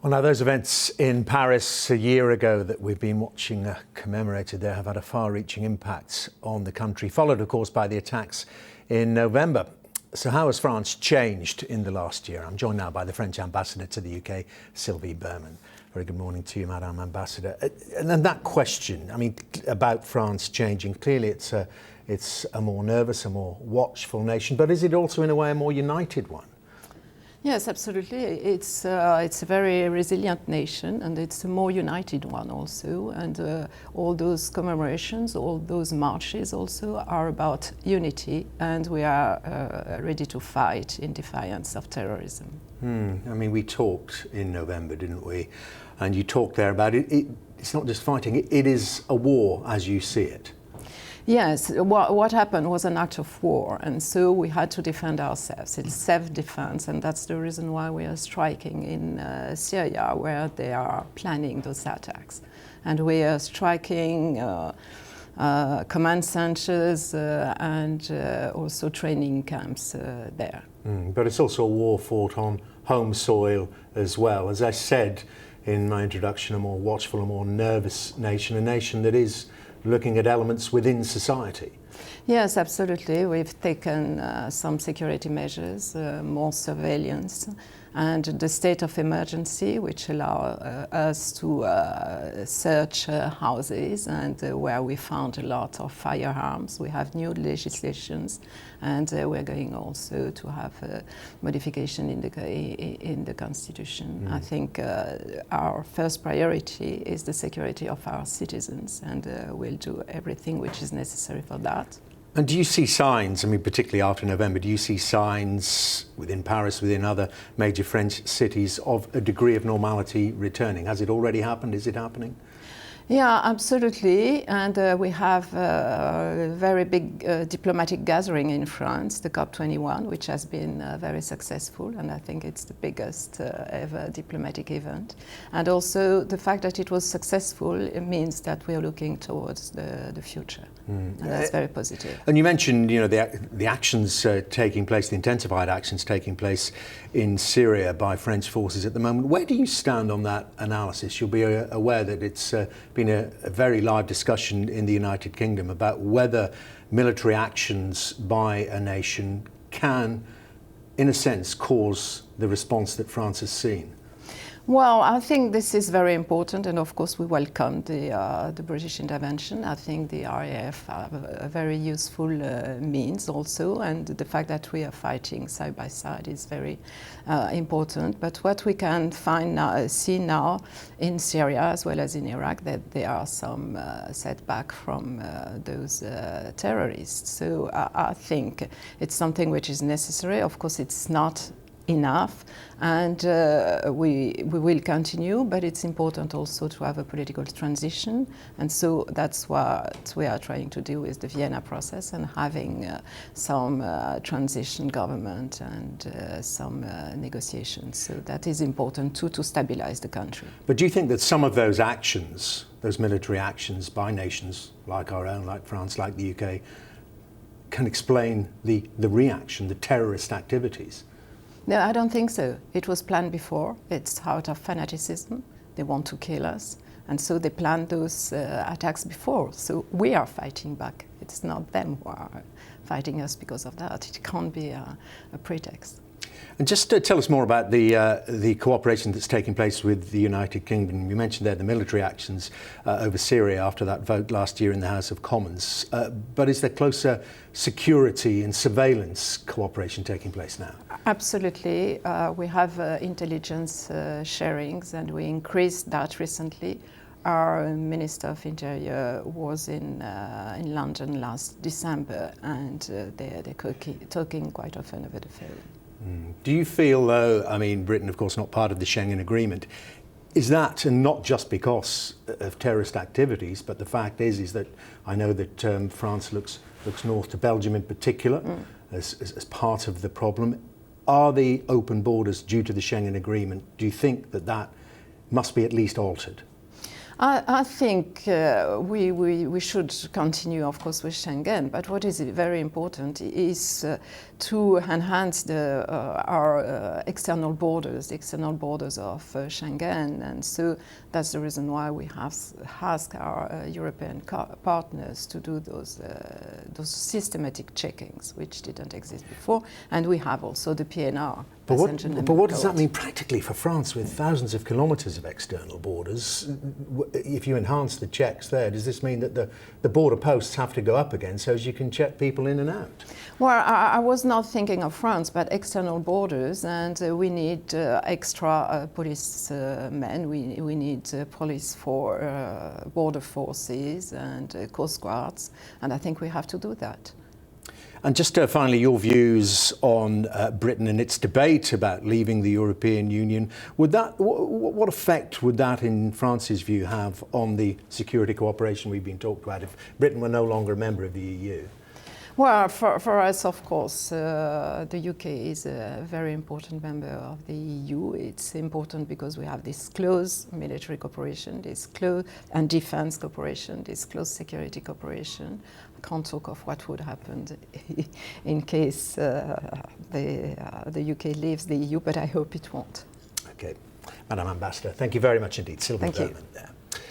Well, now those events in Paris a year ago that we've been watching commemorated there have had a far-reaching impact on the country, followed of course by the attacks in November. So how has France changed in the last year? I'm joined now by the French ambassador to the UK, Sylvie Bermann. Very good morning to you, Madame Ambassador. And then that question, I mean, about France changing, clearly it's a more nervous, a more watchful nation, but is it also in a way a more united one? Yes, absolutely. It's a very resilient nation, and it's a more united one also. And all those commemorations, all those marches also are about unity, and we are ready to fight in defiance of terrorism. I mean, we talked in November, didn't we? And you talked there about it. It's not just fighting, it is a war as you see it. Yes, what happened was an act of war, and so we had to defend ourselves. It's self-defense, and that's the reason why we are striking in Syria, where they are planning those attacks. And we are striking command centers and also training camps there. But it's also a war fought on home soil as well. As I said in my introduction, a more watchful, a more nervous nation, a nation that is looking at elements within society. Yes, absolutely. We've taken some security measures, more surveillance, and the state of emergency, which allow us to search houses, and where we found a lot of firearms. We have new legislations, and we're going also to have a modification in the constitution. I think our first priority is the security of our citizens, and we'll do everything which is necessary for that. And do you see signs, I mean, particularly after November, do you see signs within Paris, within other major French cities, of a degree of normality returning? Has it already happened? Is it happening? Yeah, absolutely. And we have a very big diplomatic gathering in France, the COP21, which has been very successful. And I think it's the biggest ever diplomatic event. And also the fact that it was successful, it means that we are looking towards the future. And that's very positive. And you mentioned, you know, the actions taking place, the intensified actions taking place in Syria by French forces at the moment. Where do you stand on that analysis? You'll be aware that it's been a very live discussion in the United Kingdom about whether military actions by a nation can, in a sense, cause the response that France has seen. Well, I think this is very important, and of course we welcome the British intervention. I think the RAF have a very useful means also, and the fact that we are fighting side by side is very important. But what we can see now in Syria as well as in Iraq, that there are some setback from those terrorists. So I think it's something which is necessary. Of course, it's not enough, and we will continue, but it's important also to have a political transition, and so that's what we are trying to do with the Vienna process and having some transition government and some negotiations. So that is important too, to stabilize the country. But do you think that some of those actions, those military actions by nations like our own, like France, like the UK, can explain the reaction, the terrorist activities? No, I don't think so. It was planned before. It's out of fanaticism. They want to kill us. And so they planned those attacks before. So we are fighting back. It's not them who are fighting us because of that. It can't be a pretext. And just to tell us more about the cooperation that's taking place with the United Kingdom. You mentioned there the military actions over Syria after that vote last year in the House of Commons. But is there closer security and surveillance cooperation taking place now? Absolutely. We have intelligence sharings, and we increased that recently. Our Minister of Interior was in London last December, and they're talking quite often over the phone. Do you feel, though, I mean, Britain, of course, not part of the Schengen Agreement, is that, and not just because of terrorist activities, but the fact is that I know that France looks north to Belgium in particular as part of the problem. Are the open borders due to the Schengen Agreement, do you think that must be at least altered? I think we should continue, of course, with Schengen. But what is very important is to enhance our external borders, the external borders of Schengen. And so that's the reason why we have asked our European partners to do those systematic checkings, which didn't exist before. And we have also the PNR. But what does that mean practically for France with thousands of kilometres of external borders? If you enhance the checks there, does this mean that the border posts have to go up again so as you can check people in and out? Well, I was not thinking of France, but external borders, and we need extra policemen. We need police for border forces and coast guards, and I think we have to do that. And just finally, your views on Britain and its debate about leaving the European Union. What effect would that, in France's view, have on the security cooperation we've been talking about if Britain were no longer a member of the EU? Well, for us, of course, the UK is a very important member of the EU. It's important because we have this close military cooperation, this close and defense cooperation, this close security cooperation. I can't talk of what would happen in case the UK leaves the EU, but I hope it won't. Okay. Madam Ambassador, thank you very much indeed. Sylvie Bermann there.